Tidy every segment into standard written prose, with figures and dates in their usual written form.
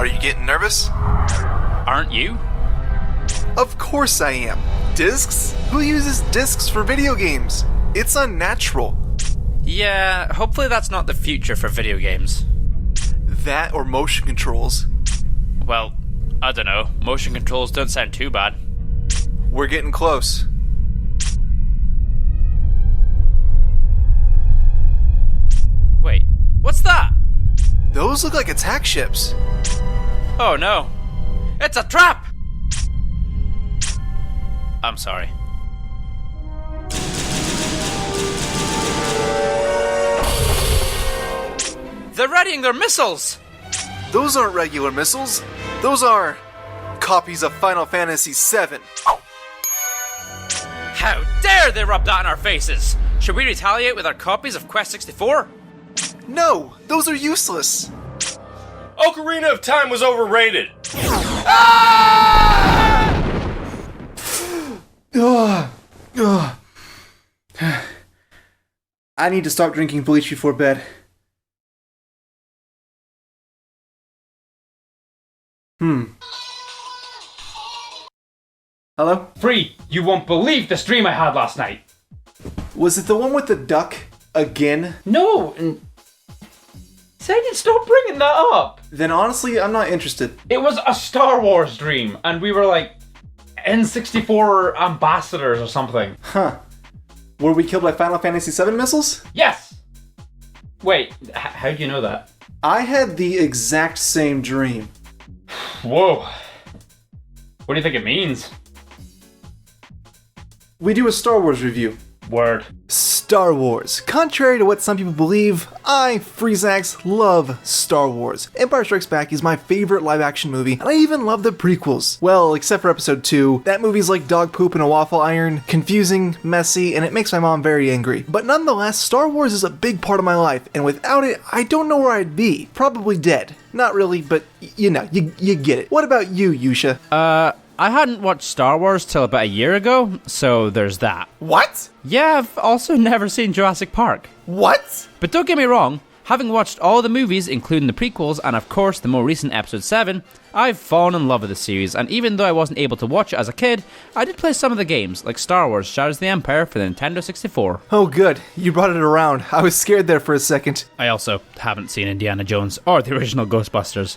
Are you getting nervous? Aren't you? Of course I am. Discs? Who uses discs for video games? It's unnatural. Yeah, hopefully that's not the future for video games. That or motion controls. Well, I don't know. Motion controls don't sound too bad. We're getting close. Wait, what's that? Those look like attack ships. Oh no. It's a trap! I'm sorry. They're readying their missiles! Those aren't regular missiles. Those are copies of Final Fantasy VII. How dare they rub that in our faces? Should we retaliate with our copies of Quest 64? No, those are useless. Ocarina of Time was overrated. I need to stop drinking bleach before bed. Hello? Free, you won't believe the stream I had last night. Was it the one with the duck again? No, Sagan, stop bringing that up. Then honestly, I'm not interested. It was a Star Wars dream, and we were like N64 ambassadors or something. Huh. Were we killed by Final Fantasy VII missiles? Yes! Wait, how do you know that? I had the exact same dream. Whoa. What do you think it means? We do a Star Wars review. Word. Star Wars. Contrary to what some people believe, I, FreeXax, love Star Wars. Empire Strikes Back is my favorite live-action movie, and I even love the prequels. Well, except for Episode 2. That movie's like dog poop in a waffle iron, confusing, messy, and it makes my mom very angry. But nonetheless, Star Wars is a big part of my life, and without it, I don't know where I'd be. Probably dead. Not really, but you know, you get it. What about you, Yuusha? I hadn't watched Star Wars till about a year ago, so there's that. What? Yeah, I've also never seen Jurassic Park. What? But don't get me wrong, having watched all the movies, including the prequels, and of course the more recent Episode 7, I've fallen in love with the series, and even though I wasn't able to watch it as a kid, I did play some of the games, like Star Wars Shadows of the Empire for the Nintendo 64. Oh good, you brought it around. I was scared there for a second. I also haven't seen Indiana Jones or the original Ghostbusters.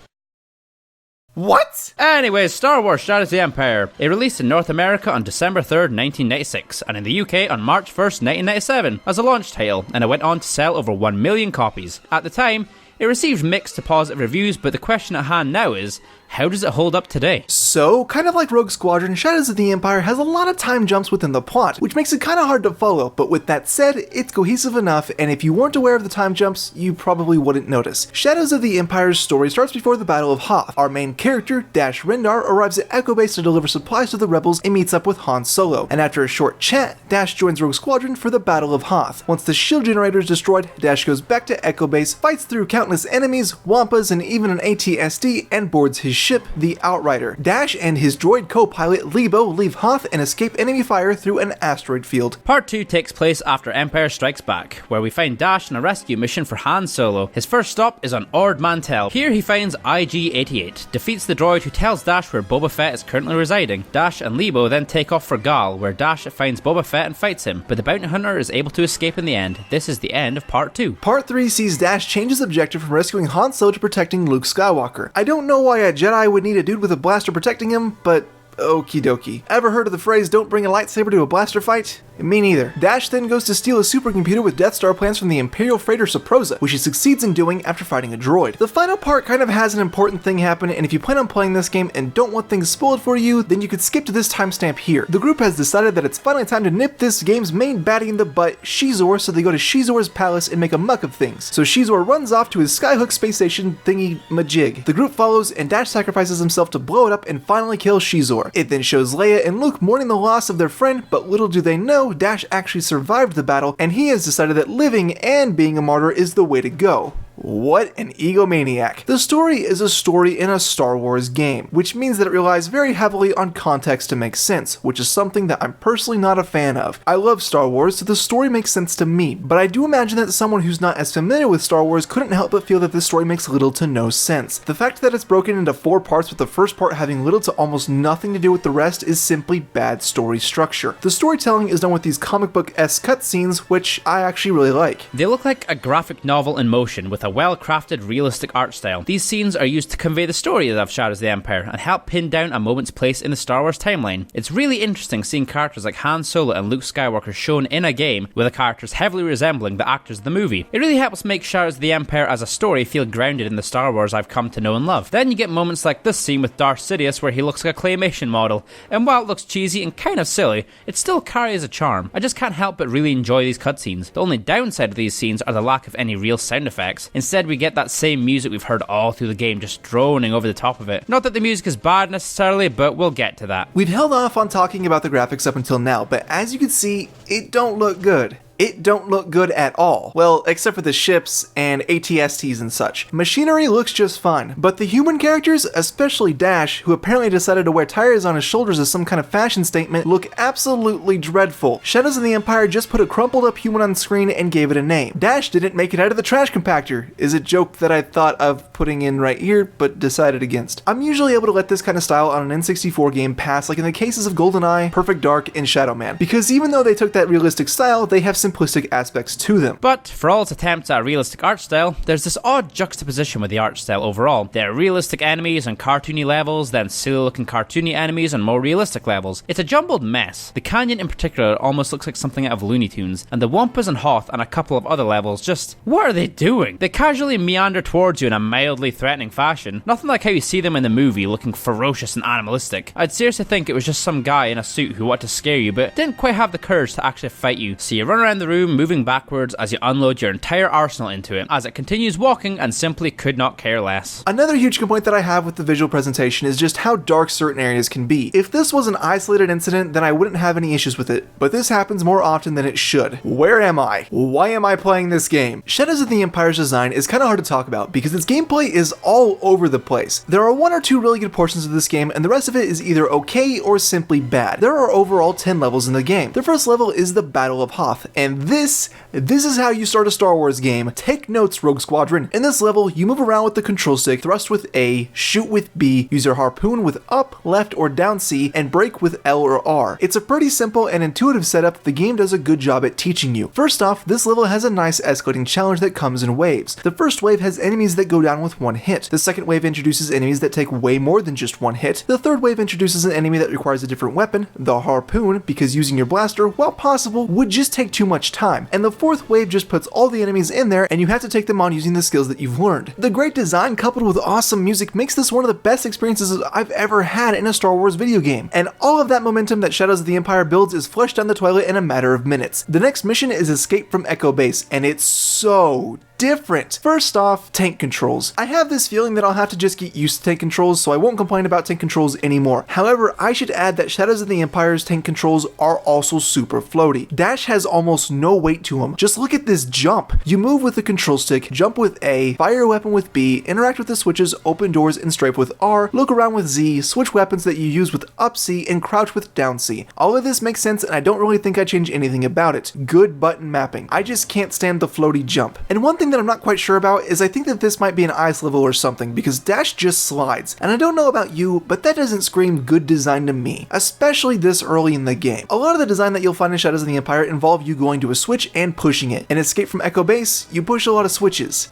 What? Anyways, Star Wars Shadows of the Empire. It released in North America on December 3rd, 1996, and in the UK on March 1st, 1997, as a launch title, and it went on to sell over 1 million copies. At the time, it received mixed to positive reviews, but the question at hand now is, how does it hold up today? So, kind of like Rogue Squadron, Shadows of the Empire has a lot of time jumps within the plot, which makes it kind of hard to follow, but with that said, it's cohesive enough, and if you weren't aware of the time jumps, you probably wouldn't notice. Shadows of the Empire's story starts before the Battle of Hoth. Our main character, Dash Rendar, arrives at Echo Base to deliver supplies to the rebels and meets up with Han Solo, and after a short chat, Dash joins Rogue Squadron for the Battle of Hoth. Once the shield generator is destroyed, Dash goes back to Echo Base, fights through countless enemies, wampas, and even an AT-ST, and boards his ship, the Outrider. Dash and his droid co-pilot Lebo leave Hoth and escape enemy fire through an asteroid field. Part 2 takes place after Empire Strikes Back, where we find Dash on a rescue mission for Han Solo. His first stop is on Ord Mantell. Here he finds IG-88, defeats the droid who tells Dash where Boba Fett is currently residing. Dash and Lebo then take off for Gal, where Dash finds Boba Fett and fights him, but the bounty hunter is able to escape in the end. This is the end of Part 2. Part 3 sees Dash change his objective from rescuing Han Solo to protecting Luke Skywalker. I don't know why a Jedi would need a dude with a blaster protecting him, but okie dokie. Ever heard of the phrase, don't bring a lightsaber to a blaster fight? Me neither. Dash then goes to steal a supercomputer with Death Star plans from the Imperial freighter Saprosa, which he succeeds in doing after fighting a droid. The final part kind of has an important thing happen, and if you plan on playing this game and don't want things spoiled for you, then you could skip to this timestamp here. The group has decided that it's finally time to nip this game's main baddie in the butt, Shizor, so they go to Shizor's palace and make a muck of things. So Shizor runs off to his Skyhook space station thingy-majig. The group follows, and Dash sacrifices himself to blow it up and finally kill Shizor. It then shows Leia and Luke mourning the loss of their friend, but little do they know, Dash actually survived the battle, and he has decided that living and being a martyr is the way to go. What an egomaniac. The story is a story in a Star Wars game, which means that it relies very heavily on context to make sense, which is something that I'm personally not a fan of. I love Star Wars, so the story makes sense to me, but I do imagine that someone who's not as familiar with Star Wars couldn't help but feel that this story makes little to no sense. The fact that it's broken into 4 parts with the first part having little to almost nothing to do with the rest is simply bad story structure. The storytelling is done with these comic book-esque cutscenes, which I actually really like. They look like a graphic novel in motion with a well-crafted, realistic art style. These scenes are used to convey the story of Shadows of the Empire and help pin down a moment's place in the Star Wars timeline. It's really interesting seeing characters like Han Solo and Luke Skywalker shown in a game with the characters heavily resembling the actors of the movie. It really helps make Shadows of the Empire as a story feel grounded in the Star Wars I've come to know and love. Then you get moments like this scene with Darth Sidious where he looks like a claymation model, and while it looks cheesy and kind of silly, it still carries a charm. I just can't help but really enjoy these cutscenes. The only downside of these scenes are the lack of any real sound effects. Instead, we get that same music we've heard all through the game just droning over the top of it. Not that the music is bad necessarily, but we'll get to that. We've held off on talking about the graphics up until now, but as you can see, it don't look good. It don't look good at all. Well, except for the ships and ATSTs and such. Machinery looks just fine, but the human characters, especially Dash, who apparently decided to wear tires on his shoulders as some kind of fashion statement, look absolutely dreadful. Shadows of the Empire just put a crumpled up human on screen and gave it a name. Dash didn't make it out of the trash compactor, is a joke that I thought of putting in right here, but decided against. I'm usually able to let this kind of style on an N64 game pass, like in the cases of GoldenEye, Perfect Dark, and Shadow Man, because even though they took that realistic style, they have simplistic aspects to them. But for all its attempts at a realistic art style, there's this odd juxtaposition with the art style overall. There are realistic enemies on cartoony levels, then silly looking cartoony enemies on more realistic levels. It's a jumbled mess. The canyon in particular almost looks like something out of Looney Tunes, and the Wampas and Hoth on a couple of other levels just, what are they doing? They casually meander towards you in a mildly threatening fashion, nothing like how you see them in the movie looking ferocious and animalistic. I'd seriously think it was just some guy in a suit who wanted to scare you but didn't quite have the courage to actually fight you, so you run around the room moving backwards as you unload your entire arsenal into it, as it continues walking and simply could not care less. Another huge complaint that I have with the visual presentation is just how dark certain areas can be. If this was an isolated incident, then I wouldn't have any issues with it, but this happens more often than it should. Where am I? Why am I playing this game? Shadows of the Empire's design is kind of hard to talk about because its gameplay is all over the place. There are 1 or 2 really good portions of this game, and the rest of it is either okay or simply bad. There are overall 10 levels in the game. The first level is the Battle of Hoth, and this is how you start a Star Wars game. Take notes, Rogue Squadron. In this level, you move around with the control stick, thrust with A, shoot with B, use your harpoon with up, left, or down C, and brake with L or R. It's a pretty simple and intuitive setup that the game does a good job at teaching you. First off, this level has a nice escalating challenge that comes in waves. The first wave has enemies that go down with 1 hit. The second wave introduces enemies that take way more than just 1 hit. The third wave introduces an enemy that requires a different weapon, the harpoon, because using your blaster, while possible, would just take too much time. And the fourth wave just puts all the enemies in there and you have to take them on using the skills that you've learned. The great design coupled with awesome music makes this one of the best experiences I've ever had in a Star Wars video game. And all of that momentum that Shadows of the Empire builds is flushed down the toilet in a matter of minutes. The next mission is Escape from Echo Base, and it's so different. First off, tank controls. I have this feeling that I'll have to just get used to tank controls, so I won't complain about tank controls anymore. However, I should add that Shadows of the Empire's tank controls are also super floaty. Dash has almost no weight to him. Just look at this jump. You move with the control stick, jump with A, fire a weapon with B, interact with the switches, open doors and strafe with R, look around with Z, switch weapons that you use with up C, and crouch with down C. All of this makes sense and I don't really think I change anything about it. Good button mapping. I just can't stand the floaty jump. And one thing that I'm not quite sure about is I think that this might be an ice level or something because Dash just slides. And I don't know about you, but that doesn't scream good design to me, especially this early in the game. A lot of the design that you'll find in Shadows of the Empire involve you going to a switch and pushing it. In Escape from Echo Base, you push a lot of switches.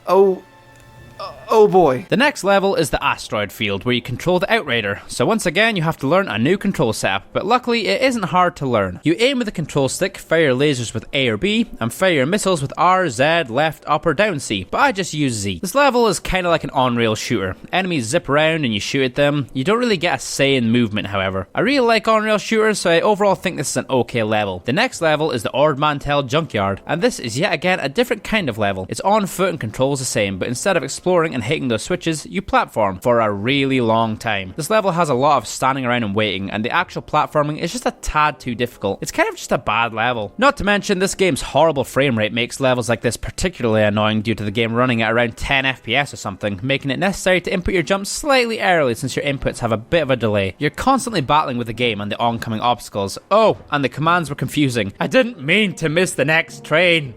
Oh boy. The next level is the asteroid field, where you control the Outrider, so once again you have to learn a new control setup, but luckily it isn't hard to learn. You aim with the control stick, fire lasers with A or B, and fire your missiles with R, Z, left, up or down C, but I just use Z. This level is kinda like an on-rail shooter. Enemies zip around and you shoot at them. You don't really get a say in movement, however. I really like on-rail shooters, so I overall think this is an okay level. The next level is the Ord Mantell Junkyard, and this is yet again a different kind of level. It's on foot and controls the same, but instead of exploring and hitting those switches, you platform for a really long time. This level has a lot of standing around and waiting, and the actual platforming is just a tad too difficult. It's kind of just a bad level. Not to mention, this game's horrible frame rate makes levels like this particularly annoying due to the game running at around 10 FPS or something, making it necessary to input your jumps slightly early since your inputs have a bit of a delay. You're constantly battling with the game and the oncoming obstacles. Oh, and the commands were confusing. I didn't mean to miss the next train.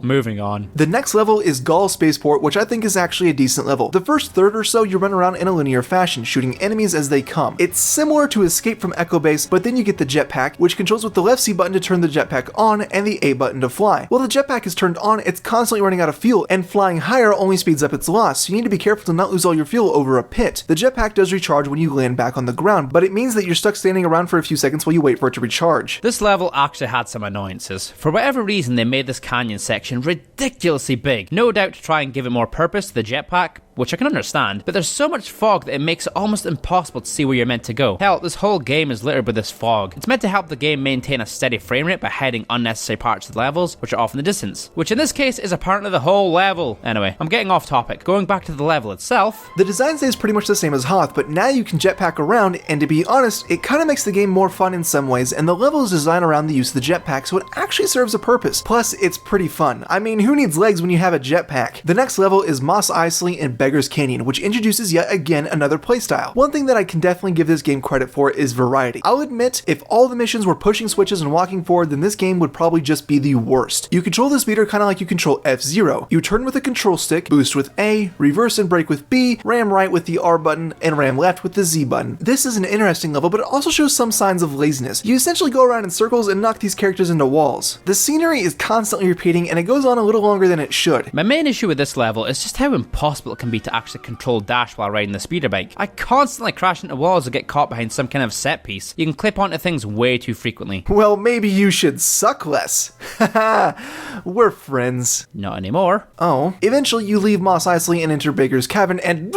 Moving on. The next level is Gul Spaceport, which I think is actually a decent level. The first third or so you run around in a linear fashion, shooting enemies as they come. It's similar to Escape from Echo Base, but then you get the jetpack, which controls with the left C button to turn the jetpack on and the A button to fly. While the jetpack is turned on, it's constantly running out of fuel, and flying higher only speeds up its loss, so you need to be careful to not lose all your fuel over a pit. The jetpack does recharge when you land back on the ground, but it means that you're stuck standing around for a few seconds while you wait for it to recharge. This level actually had some annoyances. For whatever reason, they made this canyon section ridiculously big, no doubt to try and give it more purpose to the jetpack, which I can understand, but there's so much fog that it makes it almost impossible to see where you're meant to go. Hell, this whole game is littered with this fog. It's meant to help the game maintain a steady frame rate by hiding unnecessary parts of the levels, which are off in the distance, which in this case is apparently the whole level. Anyway, I'm getting off topic. Going back to the level itself, the design stays pretty much the same as Hoth, but now you can jetpack around, and to be honest, it kind of makes the game more fun in some ways, and the level is designed around the use of the jetpack, so it actually serves a purpose. Plus, it's pretty fun. I mean, who needs legs when you have a jetpack? The next level is Mos Eisley in Beggar's Canyon, which introduces yet again another playstyle. One thing that I can definitely give this game credit for is variety. I'll admit, if all the missions were pushing switches and walking forward, then this game would probably just be the worst. You control the speeder kind of like you control F-Zero. You turn with the control stick, boost with A, reverse and brake with B, ram right with the R button, and ram left with the Z button. This is an interesting level, but it also shows some signs of laziness. You essentially go around in circles and knock these characters into walls. The scenery is constantly repeating, and it goes on a little longer than it should. My main issue with this level is just how impossible it can be to actually control dash while riding the speeder bike. I constantly crash into walls or get caught behind some kind of set piece. You can clip onto things way too frequently. Well, maybe you should suck less. Haha, we're friends. Not anymore. Oh. Eventually you leave Mos Eisley and enter Baker's Cabin and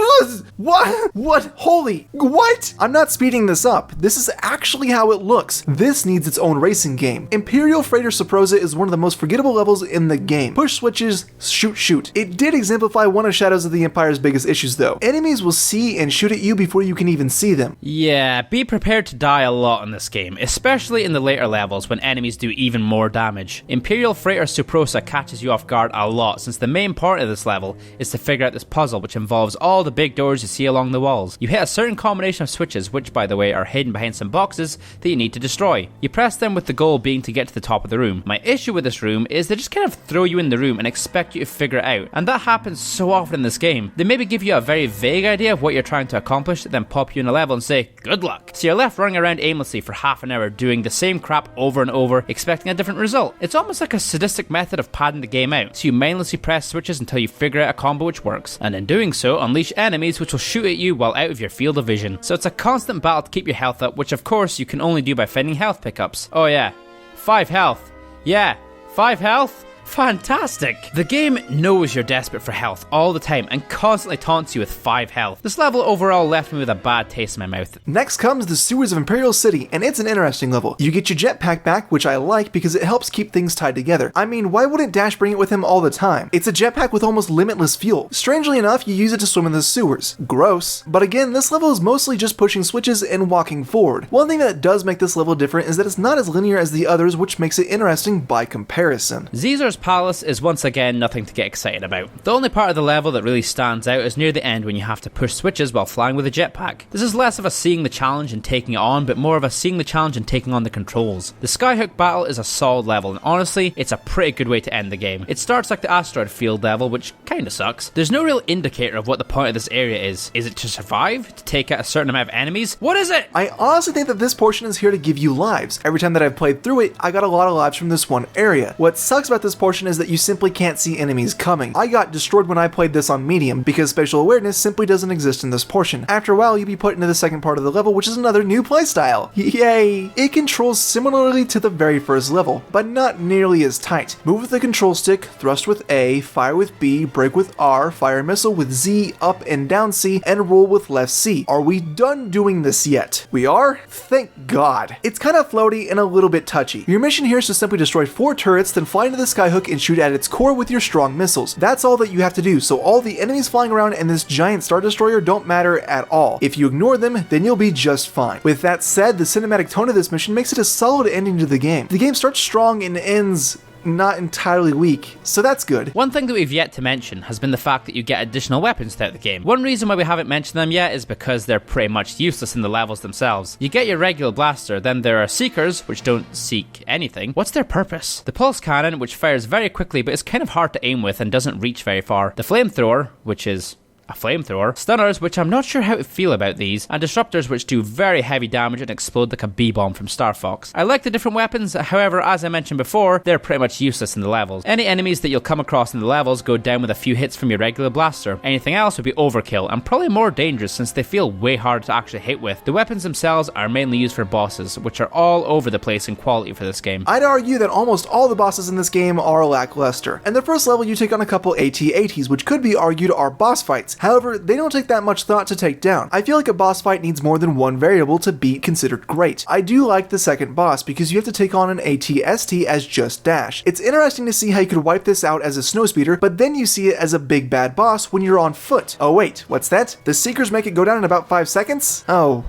What? Holy, what? I'm not speeding this up. This is actually how it looks. This needs its own racing game. Imperial Freighter Saprosa is one of the most forgettable levels in the game. Push switches, shoot. It did exemplify one of Shadows of the Empire's biggest issues though. Enemies will see and shoot at you before you can even see them. Yeah, be prepared to die a lot in this game, especially in the later levels when enemies do even more damage. Imperial Freighter Saprosa catches you off guard a lot since the main part of this level is to figure out this puzzle which involves all the big doors you see along the walls. You hit a certain combination of switches which, by the way, are hidden behind some boxes that you need to destroy. You press them with the goal being to get to the top of the room. My issue with this room is they just kind of throw you in the room and expect you to figure it out, and that happens so often in this game. They maybe give you a very vague idea of what you're trying to accomplish, then pop you in a level and say, good luck. So you're left running around aimlessly for half an hour doing the same crap over and over, expecting a different result. It's almost like a sadistic method of padding the game out, so you mindlessly press switches until you figure out a combo which works, and in doing so, unleash enemies which will shoot at you while out of your field of vision. So it's a constant battle to keep your health up, which of course you can only do by finding health pickups. Oh yeah, 5 health. Yeah, 5 health? Fantastic! The game knows you're desperate for health all the time and constantly taunts you with 5 health. This level overall left me with a bad taste in my mouth. Next comes the sewers of Imperial City, and it's an interesting level. You get your jetpack back, which I like because it helps keep things tied together. I mean, why wouldn't Dash bring it with him all the time? It's a jetpack with almost limitless fuel. Strangely enough, you use it to swim in the sewers. Gross. But again, this level is mostly just pushing switches and walking forward. One thing that does make this level different is that it's not as linear as the others, which makes it interesting by comparison. Caesar's Palace is once again nothing to get excited about. The only part of the level that really stands out is near the end when you have to push switches while flying with a jetpack. This is less of a seeing the challenge and taking it on, but more of a seeing the challenge and taking on the controls. The Skyhook battle is a solid level, and honestly, it's a pretty good way to end the game. It starts like the asteroid field level, which kinda sucks. There's no real indicator of what the point of this area is. Is it to survive? To take out a certain amount of enemies? What is it? I honestly think that this portion is here to give you lives. Every time that I've played through it, I got a lot of lives from this one area. What sucks about this portion is that you simply can't see enemies coming. I got destroyed when I played this on medium because spatial awareness simply doesn't exist in this portion. After a while, you'll be put into the second part of the level, which is another new playstyle. Yay! It controls similarly to the very first level, but not nearly as tight. Move with the control stick, thrust with A, fire with B, brake with R, fire missile with Z, up and down C, and roll with left C. Are we done doing this yet? We are? Thank God. It's kind of floaty and a little bit touchy. Your mission here is to simply destroy 4 turrets, then fly into the skyhook skyhook and shoot at its core with your strong missiles. That's all that you have to do, so all the enemies flying around in this giant Star Destroyer don't matter at all. If you ignore them, then you'll be just fine. With that said, the cinematic tone of this mission makes it a solid ending to the game. The game starts strong and ends not entirely weak, so that's good. One thing that we've yet to mention has been the fact that you get additional weapons throughout the game. One reason why we haven't mentioned them yet is because they're pretty much useless in the levels themselves. You get your regular blaster, then there are Seekers, which don't seek anything. What's their purpose? The Pulse Cannon, which fires very quickly but is kind of hard to aim with and doesn't reach very far. The Flamethrower, which is a flamethrower, stunners, which I'm not sure how to feel about these, and disruptors, which do very heavy damage and explode like a bee-bomb from Star Fox. I like the different weapons, however, as I mentioned before, they're pretty much useless in the levels. Any enemies that you'll come across in the levels go down with a few hits from your regular blaster. Anything else would be overkill, and probably more dangerous since they feel way hard to actually hit with. The weapons themselves are mainly used for bosses, which are all over the place in quality for this game. I'd argue that almost all the bosses in this game are lackluster. In the first level, you take on a couple AT-ATs, which could be argued are boss fights. However, they don't take that much thought to take down. I feel like a boss fight needs more than one variable to be considered great. I do like the second boss because you have to take on an AT-ST as just dash. It's interesting to see how you could wipe this out as a snowspeeder, but then you see it as a big bad boss when you're on foot. Oh wait, what's that? The Seekers make it go down in about 5 seconds? Oh.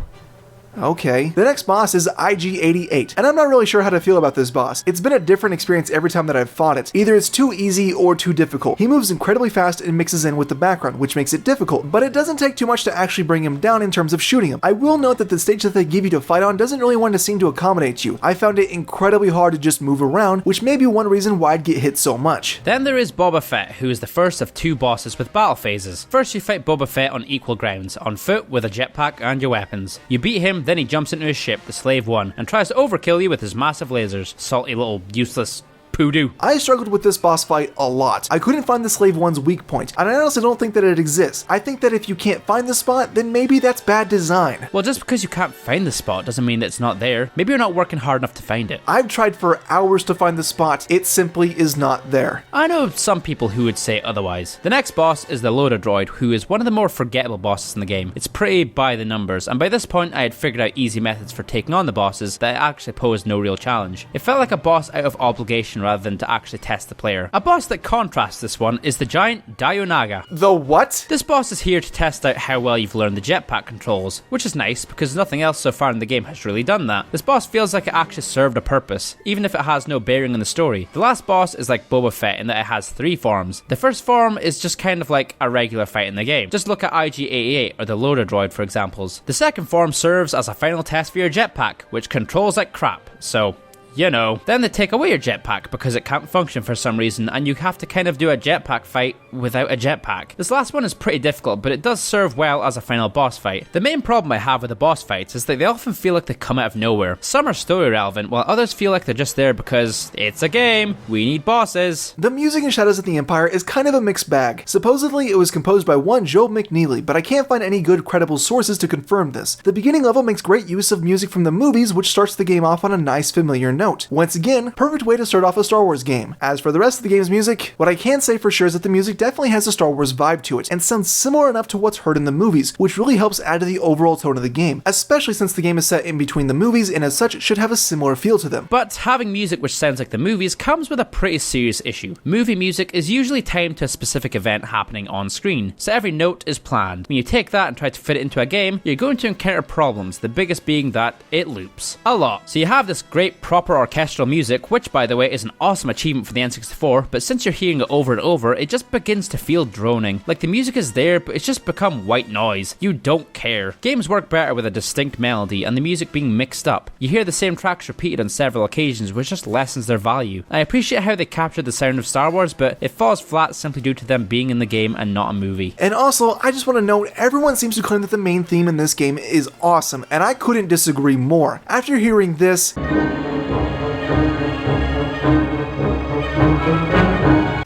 Okay. The next boss is IG-88, and I'm not really sure how to feel about this boss. It's been a different experience every time that I've fought it. Either it's too easy or too difficult. He moves incredibly fast and mixes in with the background, which makes it difficult, but it doesn't take too much to actually bring him down in terms of shooting him. I will note that the stage that they give you to fight on doesn't really want to seem to accommodate you. I found it incredibly hard to just move around, which may be one reason why I'd get hit so much. Then there is Boba Fett, who is the first of 2 bosses with battle phases. First you fight Boba Fett on equal grounds, on foot with a jetpack and your weapons. You beat him, then he jumps into his ship, the Slave One, and tries to overkill you with his massive lasers. Salty little useless poodoo. I struggled with this boss fight a lot. I couldn't find the Slave One's weak point, and I honestly don't think that it exists. I think that if you can't find the spot, then maybe that's bad design. Well, just because you can't find the spot doesn't mean that it's not there. Maybe you're not working hard enough to find it. I've tried for hours to find the spot. It simply is not there. I know some people who would say otherwise. The next boss is the Loader Droid, who is one of the more forgettable bosses in the game. It's pretty by the numbers, and by this point I had figured out easy methods for taking on the bosses that actually posed no real challenge. It felt like a boss out of obligation rather than to actually test the player. A boss that contrasts this one is the giant Dayonaga. The what? This boss is here to test out how well you've learned the jetpack controls, which is nice because nothing else so far in the game has really done that. This boss feels like it actually served a purpose, even if it has no bearing on the story. The last boss is like Boba Fett in that it has 3 forms. The first form is just kind of like a regular fight in the game. Just look at IG-88 or the Loader Droid for examples. The second form serves as a final test for your jetpack, which controls like crap, so you know. Then they take away your jetpack because it can't function for some reason, and you have to kind of do a jetpack fight without a jetpack. This last one is pretty difficult, but it does serve well as a final boss fight. The main problem I have with the boss fights is that they often feel like they come out of nowhere. Some are story relevant, while others feel like they're just there because it's a game, we need bosses. The music in Shadows of the Empire is kind of a mixed bag. Supposedly it was composed by one Joe McNeely, but I can't find any good credible sources to confirm this. The beginning level makes great use of music from the movies, which starts the game off on a nice familiar note. Once again, perfect way to start off a Star Wars game. As for the rest of the game's music, what I can say for sure is that the music definitely has a Star Wars vibe to it, and sounds similar enough to what's heard in the movies, which really helps add to the overall tone of the game, especially since the game is set in between the movies and as such should have a similar feel to them. But having music which sounds like the movies comes with a pretty serious issue. Movie music is usually timed to a specific event happening on screen, so every note is planned. When you take that and try to fit it into a game, you're going to encounter problems, the biggest being that it loops a lot. So you have this great proper orchestral music, which by the way is an awesome achievement for the N64, but since you're hearing it over and over, it just begins to feel droning. Like the music is there, but it's just become white noise. You don't care. Games work better with a distinct melody and the music being mixed up. You hear the same tracks repeated on several occasions, which just lessens their value. I appreciate how they captured the sound of Star Wars, but it falls flat simply due to them being in the game and not a movie. And also, I just want to note, everyone seems to claim that the main theme in this game is awesome, and I couldn't disagree more. After hearing this,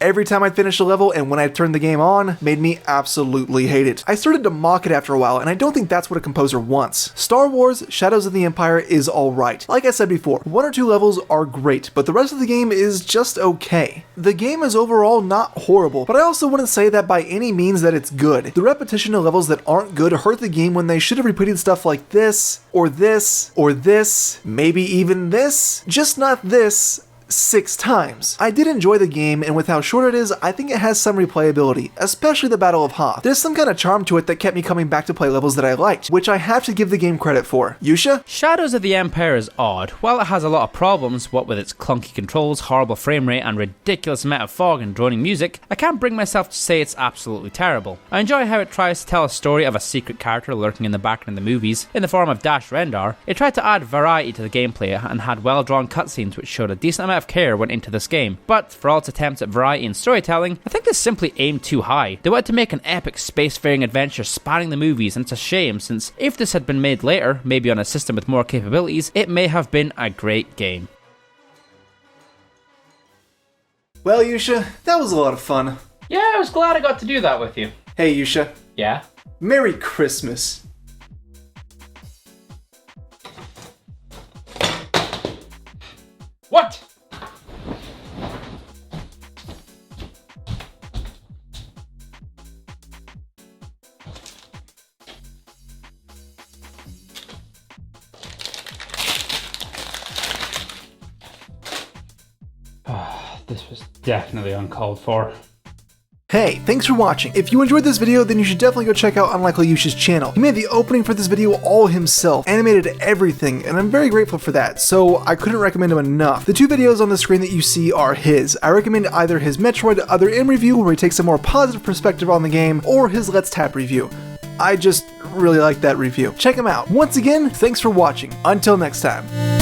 every time I'd finish a level and when I'd turn the game on, made me absolutely hate it. I started to mock it after a while, and I don't think that's what a composer wants. Star Wars Shadows of the Empire is alright. Like I said before, 1 or 2 levels are great, but the rest of the game is just okay. The game is overall not horrible, but I also wouldn't say that by any means that it's good. The repetition of levels that aren't good hurt the game when they should have repeated stuff like this, or this, or this, maybe even this, just not this, 6 times. I did enjoy the game, and with how short it is, I think it has some replayability, especially the Battle of Hoth. There's some kind of charm to it that kept me coming back to play levels that I liked, which I have to give the game credit for. Yuusha? Shadows of the Empire is odd. While it has a lot of problems, what with its clunky controls, horrible frame rate, and ridiculous amount of fog and droning music, I can't bring myself to say it's absolutely terrible. I enjoy how it tries to tell a story of a secret character lurking in the background of the movies, in the form of Dash Rendar. It tried to add variety to the gameplay and had well-drawn cutscenes which showed a decent amount of care went into this game. But for all its attempts at variety and storytelling, I think this simply aimed too high. They wanted to make an epic spacefaring adventure spanning the movies, and it's a shame since if this had been made later, maybe on a system with more capabilities, it may have been a great game. Well, Yuusha, that was a lot of fun. Yeah, I was glad I got to do that with you. Hey, Yuusha. Yeah? Merry Christmas. What? This was definitely uncalled for. Hey, thanks for watching. If you enjoyed this video, then you should definitely go check out Unlikely Yuusha's channel. He made the opening for this video all himself, animated everything, and I'm very grateful for that, so I couldn't recommend him enough. The 2 videos on the screen that you see are his. I recommend either his Metroid Other M review, where he takes a more positive perspective on the game, or his Let's Tap review. I just really like that review. Check him out. Once again, thanks for watching. Until next time.